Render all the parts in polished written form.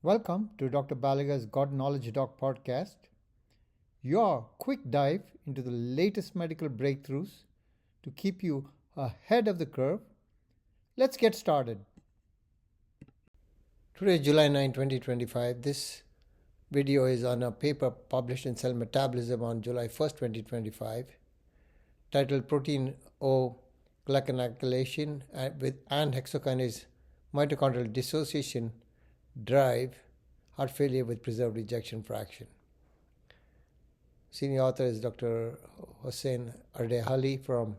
Welcome to Dr. Balaga's God Knowledge Doc podcast, your quick dive into the latest medical breakthroughs to keep you ahead of the curve. Let's get started. Today is July 9, 2025. This video is on a paper published in Cell Metabolism on July 1st, 2025, titled Protein O-GlcNAcylation and hexokinase mitochondrial dissociation drive heart failure with preserved ejection fraction. Senior author is Dr. Hossein Ardehali from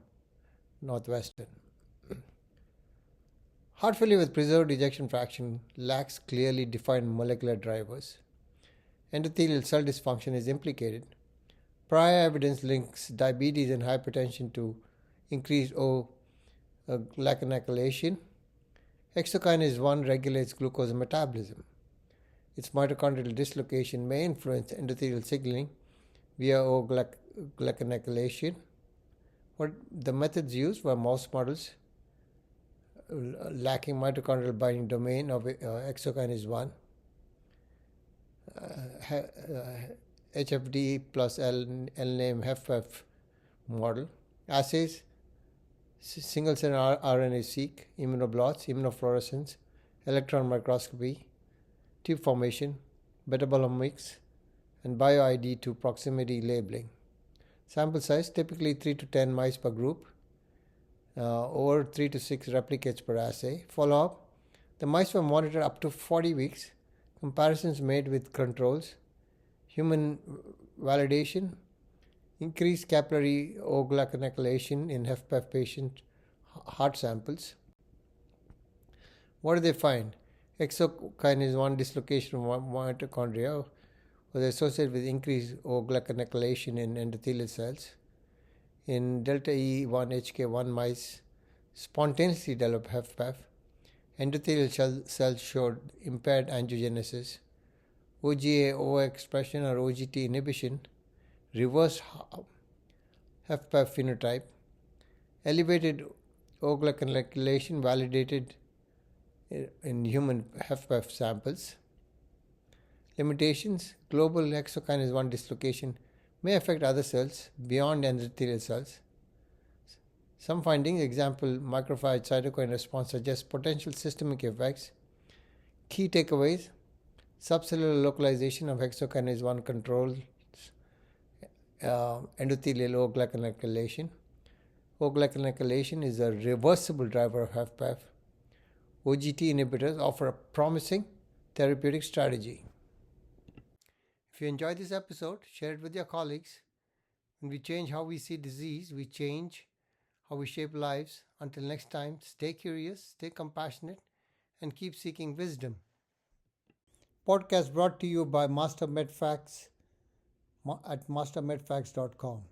Northwestern. Heart failure with preserved ejection fraction lacks clearly defined molecular drivers. Endothelial cell dysfunction is implicated. Prior evidence links diabetes and hypertension to increased O-GlcNAcylation. Hexokinase 1 regulates glucose metabolism. Its mitochondrial dislocation may influence endothelial signaling via O-GlcNAcylation. What the methods used were mouse models lacking mitochondrial binding domain of hexokinase 1, HFD plus L-name HFpEF model, assays, single-cell RNA-seq, immunoblots, immunofluorescence, electron microscopy, tube formation, metabolomics, and bio-ID to proximity labeling. Sample size typically 3 to 10 mice per group, over 3 to 6 replicates per assay. Follow-up: the mice were monitored up to 40 weeks. Comparisons made with controls. Human validation: increased capillary O-GlcNAcylation in HFpEF patient heart samples. What did they find? Hexokinase 1 dislocation of mitochondria was associated with increased O-GlcNAcylation in endothelial cells. In delta E1HK1 mice spontaneously developed HFpEF, endothelial cells showed impaired angiogenesis. OGA overexpression or OGT inhibition reversed HFpEF phenotype. Elevated O-GlcNAcylation validated in human HFpEF samples. Limitations: global hexokinase 1 dislocation may affect other cells beyond endothelial cells. Some findings, example macrophage cytokine response, suggest potential systemic effects. Key takeaways: subcellular localization of hexokinase 1 controls endothelial O-GlcNAcylation. O-GlcNAcylation is a reversible driver of HFpEF. OGT inhibitors offer a promising therapeutic strategy. If you enjoyed this episode, share it with your colleagues. When we change how we see disease, we change how we shape lives. Until next time, stay curious, stay compassionate, and keep seeking wisdom. Podcast brought to you by Master MedFacts at mastermedfacts.com.